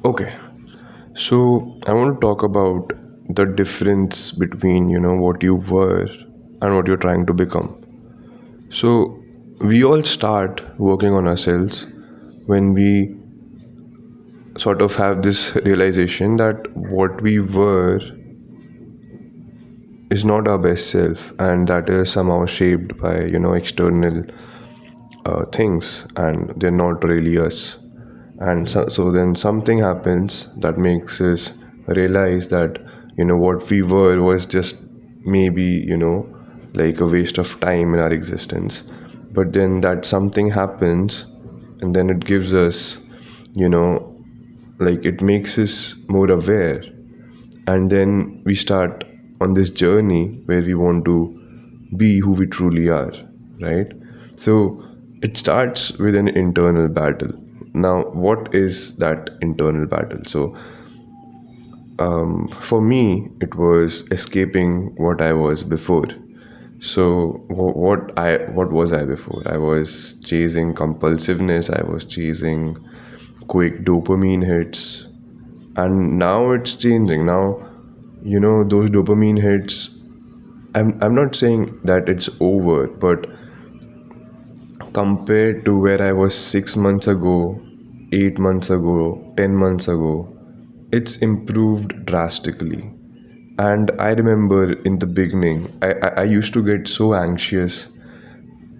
Okay, so I want to talk about the difference between, what you were and what you're trying to become. So we all start working on ourselves when we sort of have this realization that what we were is not our best self, and that is somehow shaped by, external things, and they're not really us. And so then something happens that makes us realize that what we were was just maybe like a waste of time in our existence. But then that something happens, and then it gives us, you know like it makes us more aware, and then we start on this journey where we want to be who we truly are, right? So it starts with an internal battle. Now, what is that internal battle? So for me, it was escaping what I was before. So what was I before? I was chasing compulsiveness. I was chasing quick dopamine hits, and now it's changing. Now, those dopamine hits. I'm not saying that it's over, but compared to where I was 6 months ago, 8 months ago, 10 months ago, it's improved drastically. And I remember in the beginning, I used to get so anxious,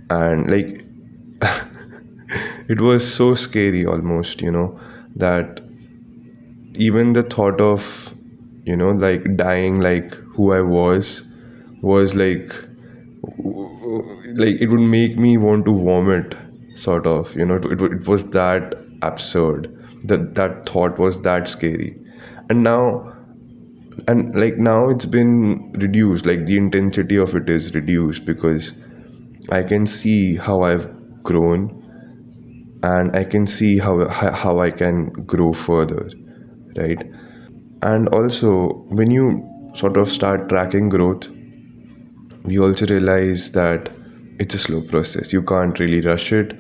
and like it was so scary almost, that even the thought of, like dying like who I was like it would make me want to vomit, sort of, it was that absurd. That thought was that scary. And now, now it's been reduced, like the intensity of it is reduced, because I can see how I've grown, and I can see how I can grow further, right? And also, when you sort of start tracking growth, we also realize that it's a slow process. You can't really rush it,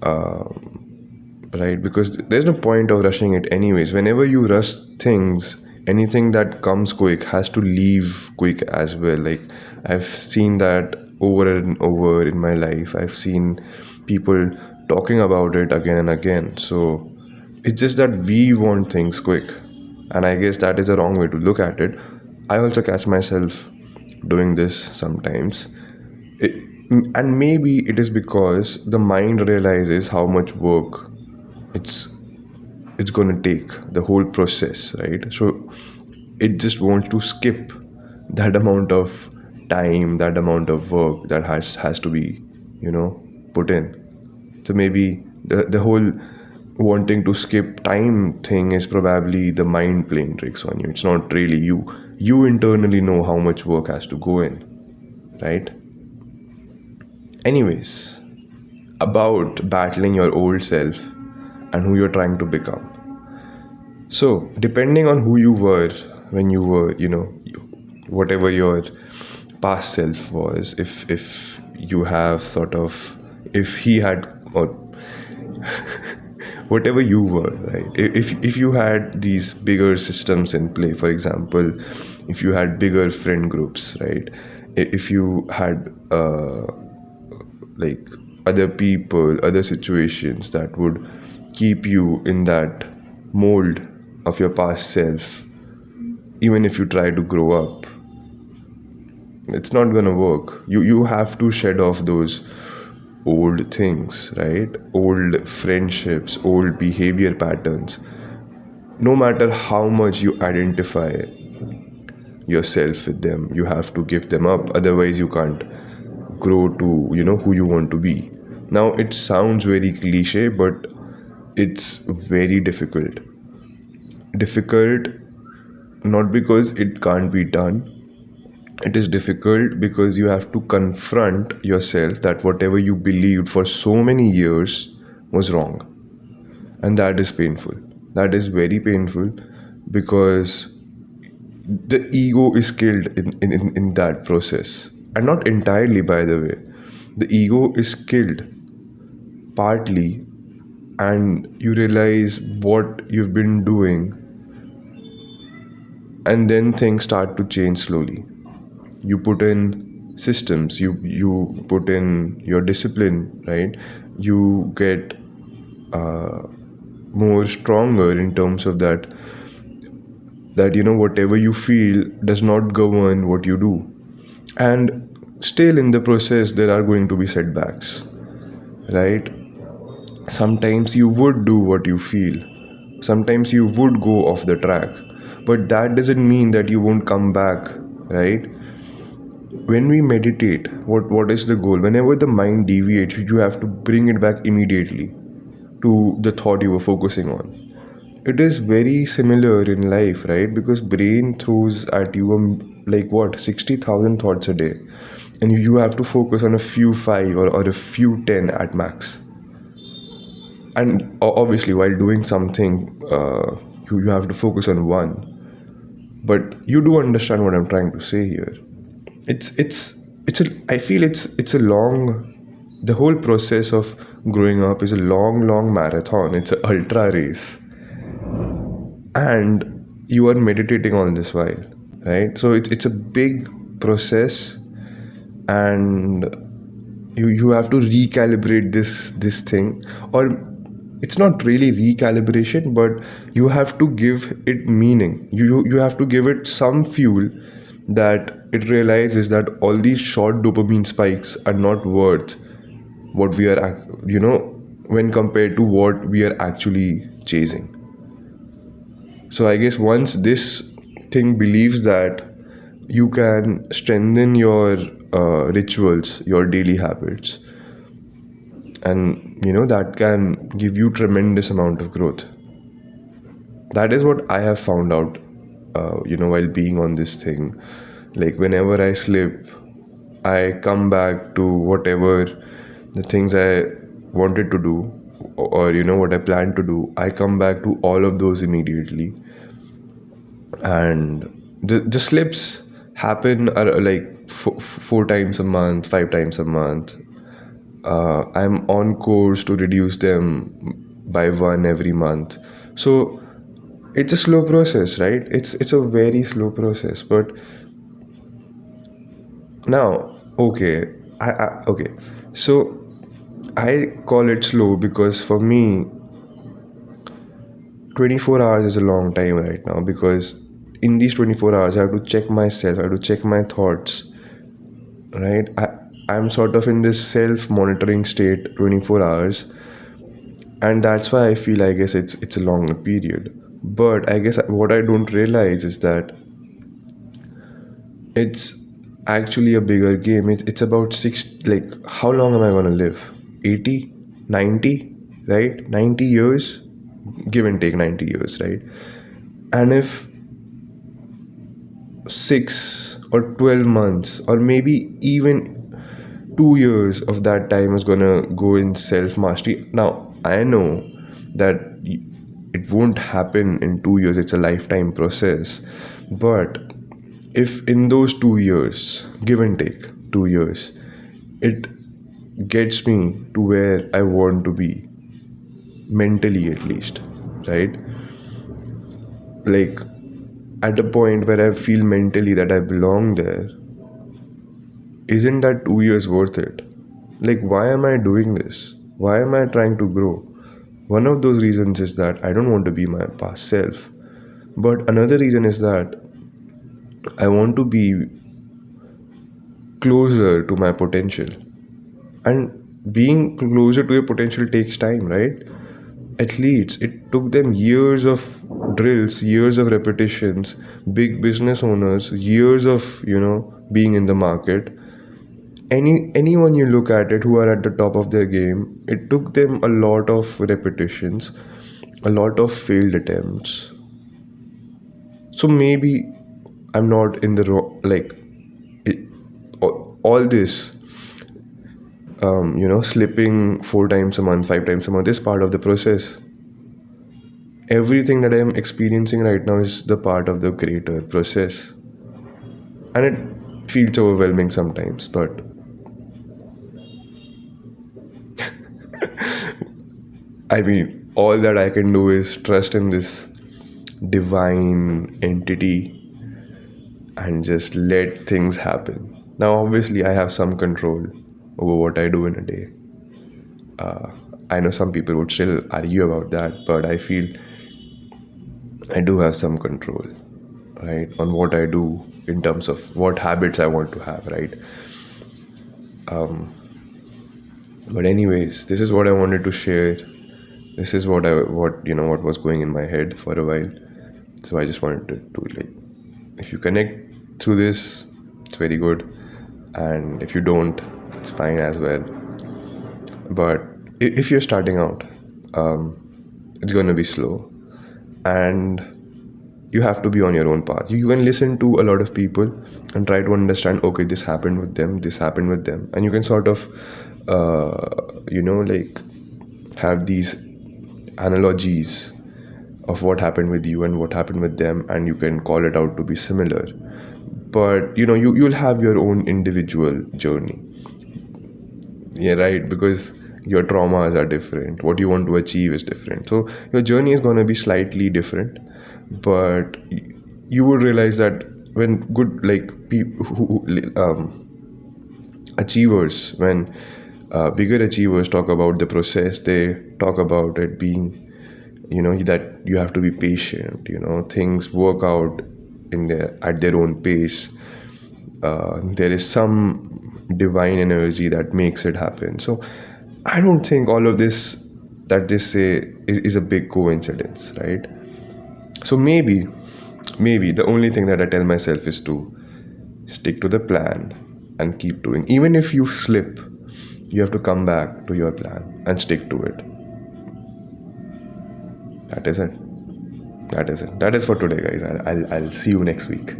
right? Because there's no point of rushing it anyways. Whenever you rush things, anything that comes quick has to leave quick as well. Like, I've seen that over and over in my life. I've seen people talking about it again and again. So it's just that we want things quick, and I guess that is a wrong way to look at it. I also catch myself doing this sometimes. it, and maybe it is because the mind realizes how much work it's it's going to take, the whole process, right? So it just wants to skip that amount of time, that amount of work that has to be, you know put in. So maybe the whole wanting to skip time thing is probably the mind playing tricks on you. It's not really you. You internally know how much work has to go in, right? Anyways, about battling your old self and who you're trying to become. So, depending on who you were when you were, whatever your past self was, if you have sort of, if he had, or whatever you were, right? If you had these bigger systems in play, for example, if you had bigger friend groups, right? If you had like other people, other situations that would keep you in that mold of your past self, even if you try to grow up, it's not gonna work. You have to shed off those old things, right? Old friendships, old behavior patterns. No matter how much you identify yourself with them, you have to give them up. Otherwise, you can't grow to, who you want to be. Now, it sounds very cliche, but it's very difficult. Difficult not because it can't be done. It is difficult because you have to confront yourself that whatever you believed for so many years was wrong. And that is painful. That is very painful, because the ego is killed in that process. And not entirely, by the way. The ego is killed partly and you realize what you've been doing, and then things start to change slowly. You put in systems, you put in your discipline, right? You get more stronger in terms of that whatever you feel does not govern what you do. And still in the process there are going to be setbacks, right? Sometimes you would do what you feel, sometimes you would go off the track, but that doesn't mean that you won't come back, right? When we meditate, what is the goal? Whenever the mind deviates, you have to bring it back immediately to the thought you were focusing on. It is very similar in life, right? Because brain throws at you like what, 60,000 thoughts a day, and you have to focus on a few five, or a few 10 at max. And obviously while doing something, you have to focus on one. But you do understand what I'm trying to say here. It's a I feel it's a long, the whole process of growing up is a long marathon. It's an ultra race, and you are meditating all this while, right? So it's a big process, and you have to recalibrate this thing. Or it's not really recalibration, but you have to give it meaning. You have to give it some fuel, that it realizes that all these short dopamine spikes are not worth what we are when compared to what we are actually chasing. So I guess once this thing believes that, you can strengthen your rituals, your daily habits, and that can give you tremendous amount of growth. That is what I have found out, while being on this thing. Like whenever I slip, I come back to whatever the things I wanted to do, or what I planned to do. I come back to all of those immediately, and the slips happen are like four times a month, five times a month. I'm on course to reduce them by one every month. So it's a slow process, right? It's a very slow process. But now, okay. So I call it slow because for me, 24 hours is a long time right now, because in these 24 hours I have to check myself, I have to check my thoughts, right? I'm sort of in this self-monitoring state 24 hours, and that's why I feel, I guess it's a long period. But I guess what I don't realize is that it's actually a bigger game. It's about six, like how long am I going to live? 80, 90, right? 90 years, give and take 90 years, right? And if 6 or 12 months, or maybe even 2 years of that time is gonna go in self mastery. Now, I know that it won't happen in 2 years, it's a lifetime process. But if in those 2 years, give and take 2 years, it gets me to where I want to be, mentally at least, right? Like at a point where I feel mentally that I belong there, isn't that 2 years worth it? Like, why am I doing this? Why am I trying to grow? One of those reasons is that I don't want to be my past self. But another reason is that I want to be closer to my potential. And being closer to your potential takes time, right? Athletes, it took them years of drills, years of repetitions. Big business owners, years of, being in the market. Anyone you look at it who are at the top of their game, it took them a lot of repetitions, a lot of failed attempts. So maybe I'm not in the wrong, like it, all this, slipping 4 times a month, 5 times a month is part of the process. Everything that I am experiencing right now is the part of the greater process, and it feels overwhelming sometimes. But I mean, all that I can do is trust in this divine entity and just let things happen. Now, obviously, I have some control over what I do in a day. I know some people would still argue about that, but I feel I do have some control, right, on what I do in terms of what habits I want to have, right? But anyways, this is what I wanted to share. This is what was going in my head for a while. So I just wanted to do it. Like, if you connect through this, it's very good, and if you don't, it's fine as well. But if you're starting out, it's going to be slow, and you have to be on your own path. You can listen to a lot of people and try to understand, okay, this happened with them, this happened with them, and you can sort of like have these analogies of what happened with you and what happened with them, and you can call it out to be similar. But you'll have your own individual journey. Yeah, right, because your traumas are different, what you want to achieve is different, so your journey is going to be slightly different. But you would realize that when good, like, people achievers, when bigger achievers talk about the process, they talk about it being, that you have to be patient, things work out at their own pace. There is some divine energy that makes it happen. So I don't think all of this that they say is a big coincidence, right? So maybe the only thing that I tell myself is to stick to the plan and keep doing. Even if you slip, you have to come back to your plan and stick to it. That is it. That is it. That is for today, guys. I'll see you next week.